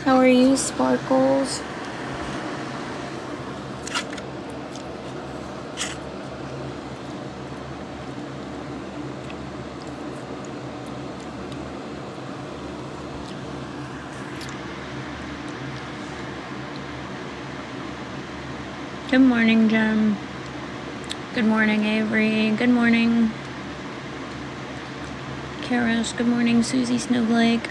How are you, Sparkles? Good morning, Jem. Good morning, Avery. Good morning, Karis. Good morning, Susie Snowflake.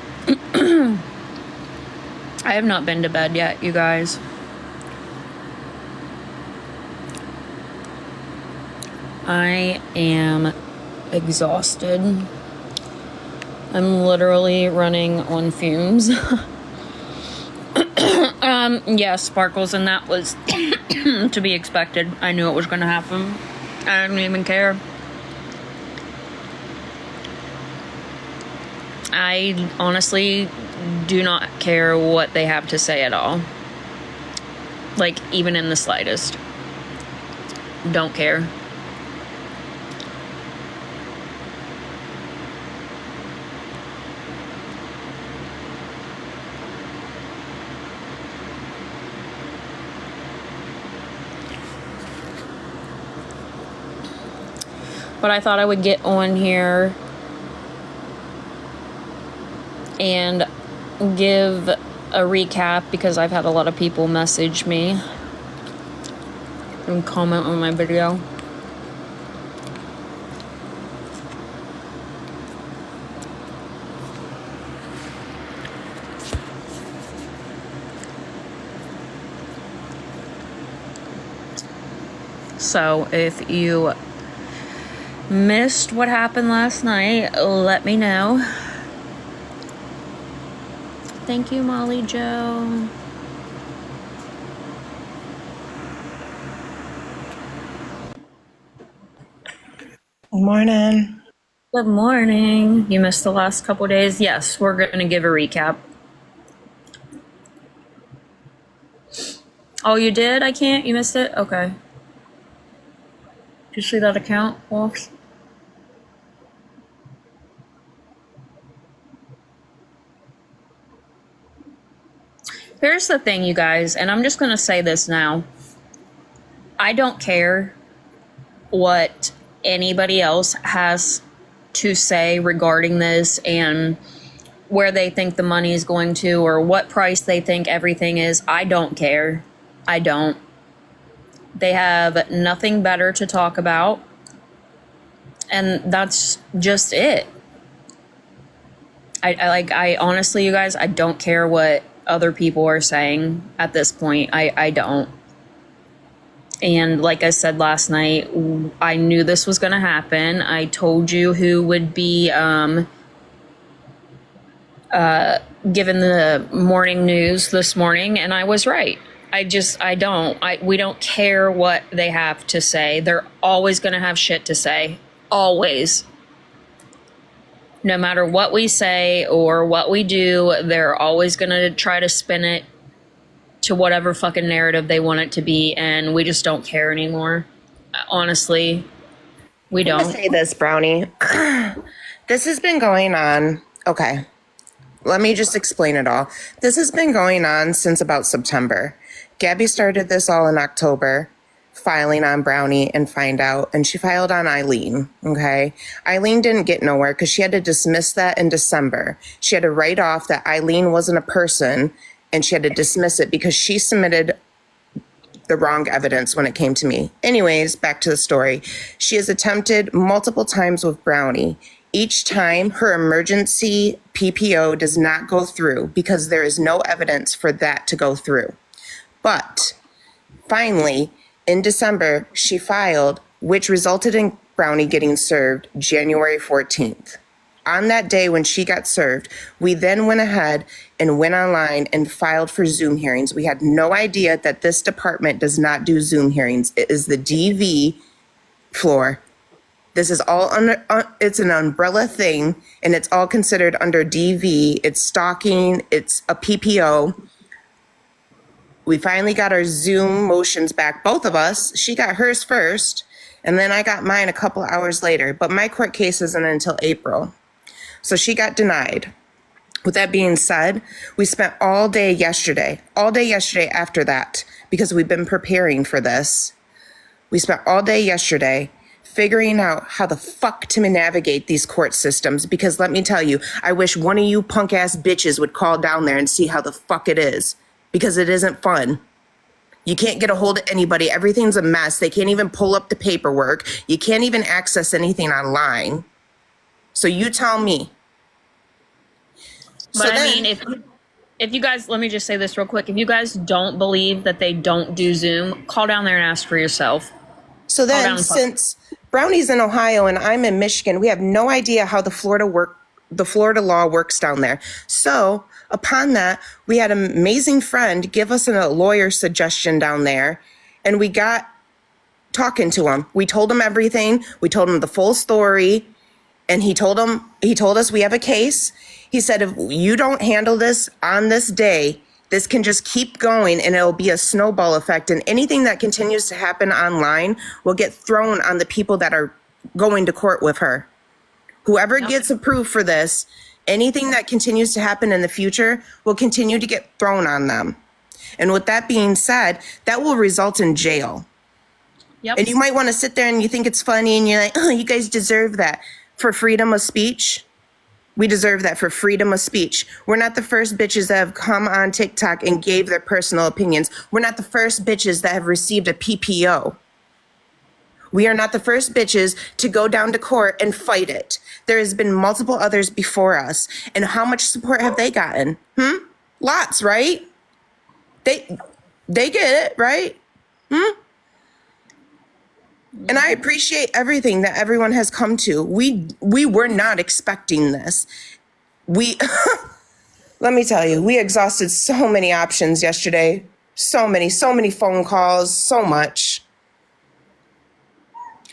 I have not been to bed yet, you guys. I am exhausted. I'm literally running on fumes. Yeah, Sparkles, and that was to be expected. I knew it was gonna happen. I didn't even care. I honestly do not care what they have to say at all. Like, even in the slightest. Don't care. But I thought I would get on here and give a recap because I've had a lot of people message me and comment on my video. So if you missed what happened last night, let me know. Thank you, Molly Joe. Good morning. Good morning. You missed the last couple days? Yes, we're going to give a recap. Oh, you did? I can't? You missed it? Okay. Did you see that account, Wolf? Here's the thing, you guys, and I'm just going to say this now. I don't care what anybody else has to say regarding this and where they think the money is going to or what price they think everything is. I don't care. I don't. They have nothing better to talk about. And that's just it. I honestly, you guys, I don't care what other people are saying at this point. I don't. And like I said last night, I knew this was going to happen. I told you who would be given the morning news this morning, and I was right. We don't care what they have to say. They're always going to have shit to say. Always. No matter what we say or what we do, they're always going to try to spin it to whatever fucking narrative they want it to be, and we just don't care anymore. Honestly, we don't. I'm gonna say this, Brownie. This has been going on. Okay, let me just explain it all. This has been going on since about September. Gabby started this all in October, filing on Brownie and Find Out, and she filed on Eileen, okay? Eileen didn't get nowhere because she had to dismiss that in December. She had to write off that Eileen wasn't a person, and she had to dismiss it because she submitted the wrong evidence when it came to me. Anyways, back to the story. She has attempted multiple times with Brownie. Each time her emergency PPO does not go through because there is no evidence for that to go through. But finally, in December, she filed, which resulted in Brownie getting served January 14th. On that day when she got served, we then went ahead and went online and filed for Zoom hearings. We had no idea that this department does not do Zoom hearings. It is the DV floor. This is all under, it's an umbrella thing, and it's all considered under DV. It's stalking, it's a PPO. We finally got our Zoom motions back, both of us. She got hers first, and then I got mine a couple hours later. But my court case isn't until April. So she got denied. With that being said, we spent all day yesterday after that, because we've been preparing for this. We spent all day yesterday figuring out how the fuck to navigate these court systems, because let me tell you, I wish one of you punk ass bitches would call down there and see how the fuck it is, because it isn't fun. You can't get a hold of anybody. Everything's a mess. They can't even pull up the paperwork. You can't even access anything online. So you tell me. But I mean, if you guys, let me just say this real quick. If you guys don't believe that they don't do Zoom, call down there and ask for yourself. So then, since Brownie's in Ohio and I'm in Michigan, we have no idea how the Florida law works down there. So upon that, we had an amazing friend give us a lawyer suggestion down there, and we got talking to him. We told him everything. We told him the full story, and he told us we have a case. He said, if you don't handle this on this day, this can just keep going and it'll be a snowball effect. And anything that continues to happen online will get thrown on the people that are going to court with her. Whoever gets approved for this, anything that continues to happen in the future will continue to get thrown on them. And with that being said, that will result in jail. Yep. And you might want to sit there and you think it's funny and you're like, oh, you guys deserve that for freedom of speech. We deserve that for freedom of speech. We're not the first bitches that have come on TikTok and gave their personal opinions. We're not the first bitches that have received a PPO. We are not the first bitches to go down to court and fight it. There has been multiple others before us. And how much support have they gotten? Lots, right? They get it, right? And I appreciate everything that everyone has come to. We were not expecting this. Let me tell you, we exhausted so many options yesterday. So many phone calls, so much.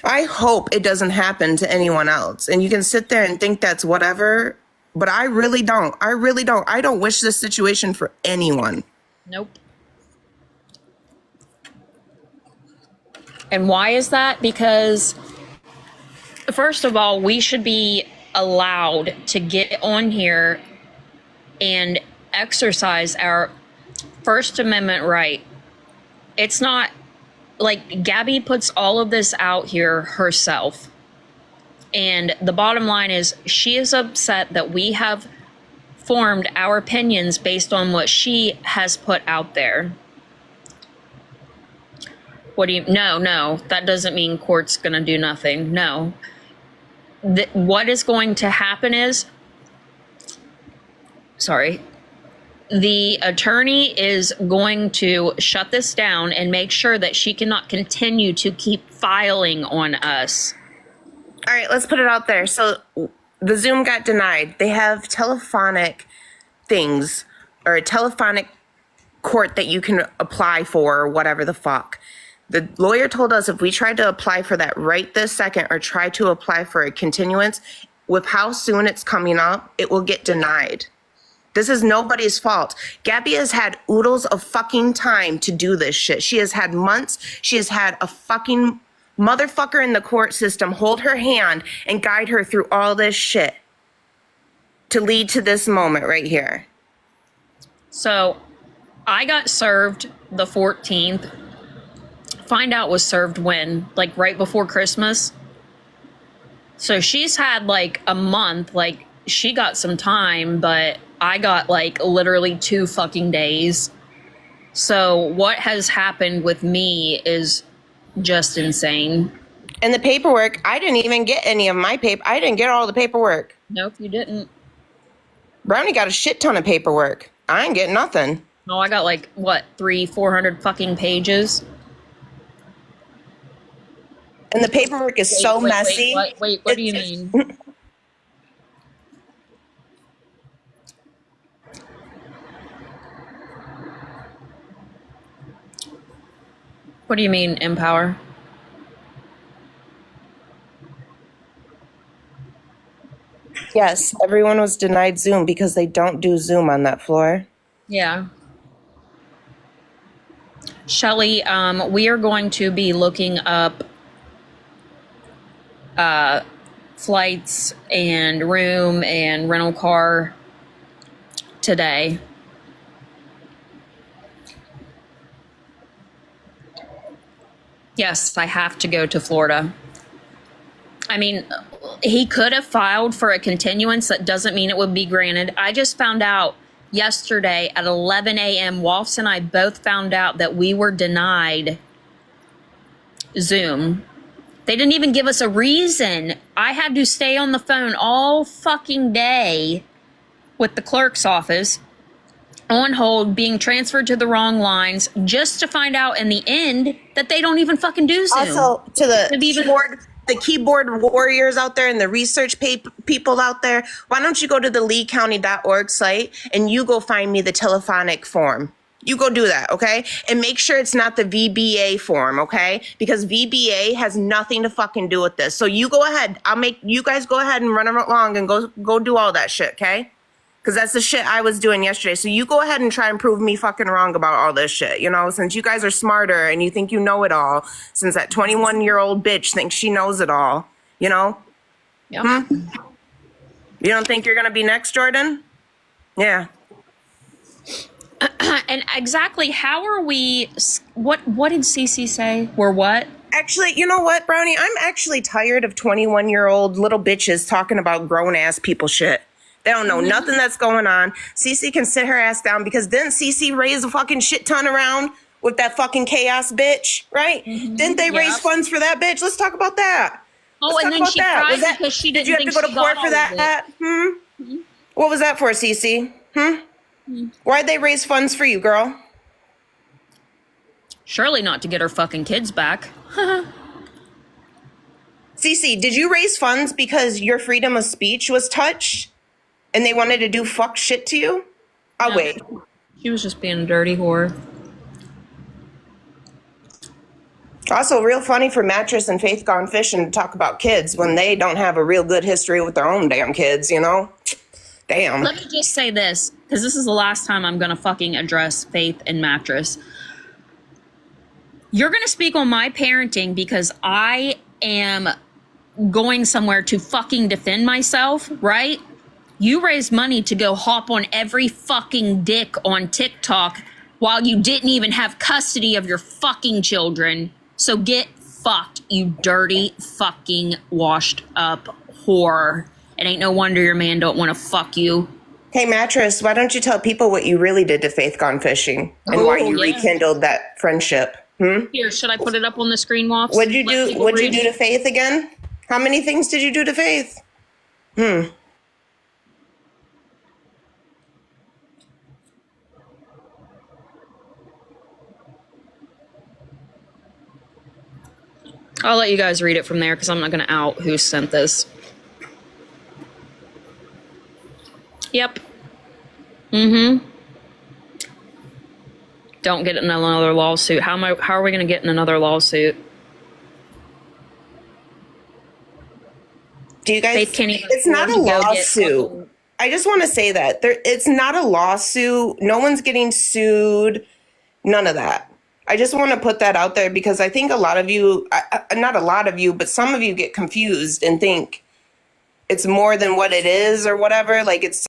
I hope it doesn't happen to anyone else. And you can sit there and think that's whatever, but I really don't. I don't wish this situation for anyone. Nope. And why is that? Because, first of all, we should be allowed to get on here and exercise our First Amendment right. It's not like Gabby puts all of this out here herself. And the bottom line is she is upset that we have formed our opinions based on what she has put out there. What do you, no, that doesn't mean court's going to do nothing. No. What is going to happen is, the attorney is going to shut this down and make sure that she cannot continue to keep filing on us. All right, let's put it out there. So the Zoom got denied. They have telephonic things or a telephonic court that you can apply for or whatever the fuck. The lawyer told us if we tried to apply for that right this second or try to apply for a continuance, with how soon it's coming up, it will get denied. This is nobody's fault. Gabby has had oodles of fucking time to do this shit. She has had months. She has had a fucking motherfucker in the court system hold her hand and guide her through all this shit to lead to this moment right here. So I got served the 14th. Find out was served when? Like right before Christmas. So she's had like a month. Like she got some time, but I got like literally 2 fucking days. So what has happened with me is just insane. And the paperwork, I didn't even get any of my paper. I didn't get all the paperwork. Nope, you didn't. Brownie got a shit ton of paperwork. I ain't getting nothing. No, I got like, what, 300-400 fucking pages? And the paperwork is so messy. Wait, what do you mean? What do you mean, Empower? Yes, everyone was denied Zoom because they don't do Zoom on that floor. Yeah. Shelly, we are going to be looking up flights and room and rental car today. Yes, I have to go to Florida. I mean, he could have filed for a continuance. That doesn't mean it would be granted. I just found out yesterday at 11 a.m. Wolfs and I both found out that we were denied Zoom. They didn't even give us a reason. I had to stay on the phone all fucking day with the clerk's office on hold, being transferred to the wrong lines, just to find out in the end that they don't even fucking do Zoom. Also, to Even- the keyboard warriors out there and the research people out there, why don't you go to the leecounty.org site and you go find me the telephonic form? You go do that, okay? And make sure it's not the VBA form, okay? Because VBA has nothing to fucking do with this. So you go ahead. You guys go ahead and run along and go do all that shit, okay? Because that's the shit I was doing yesterday. So you go ahead and try and prove me fucking wrong about all this shit. You know, since you guys are smarter and you think you know it all, since that 21-year-old bitch thinks she knows it all, you know? Yeah. You don't think you're going to be next, Jordan? Yeah. And exactly how are we, what did Cece say? We're what? Actually, you know what, Brownie? I'm actually tired of 21-year-old little bitches talking about grown-ass people shit. They don't know nothing that's going on. Cece can sit her ass down because didn't Cece raise a fucking shit ton around with that fucking chaos bitch, right? Didn't they raise funds for that bitch? Let's talk about that. Oh, and then she cried because she Did didn't you have think to go to she court got for all of that? it. What was that for, Cece? Why'd they raise funds for you, girl? Surely not to get her fucking kids back. Cece, did you raise funds because your freedom of speech was touched and they wanted to do fuck shit to you? I'll No. wait. She was just being a dirty whore. Also, real funny for Mattress and Faith Gone Fishing to talk about kids when they don't have a real good history with their own damn kids, you know? Damn. Let me just say this, because this is the last time I'm going to fucking address Faith and Mattress. You're going to speak on my parenting because I am going somewhere to fucking defend myself, right? You raised money to go hop on every fucking dick on TikTok while you didn't even have custody of your fucking children. So get fucked, you dirty fucking washed up whore. It ain't no wonder your man don't want to fuck you. Hey, Mattress, why don't you tell people what you really did to Faith Gone Fishing and why you rekindled that friendship? Here, should I put it up on the screen, Wops? What'd you do? What'd you do to Faith again? How many things did you do to Faith? I'll let you guys read it from there because I'm not going to out who sent this. Yep. Don't get in another lawsuit. How are we going to get in another lawsuit? Do you guys? Faith can't even It's not a afford to go get lawsuit. fucking- I just want to say that it's not a lawsuit. No one's getting sued. None of that. I just want to put that out there because I think a lot of you, not a lot of you, but some of you get confused and think it's more than what it is or whatever. Like it's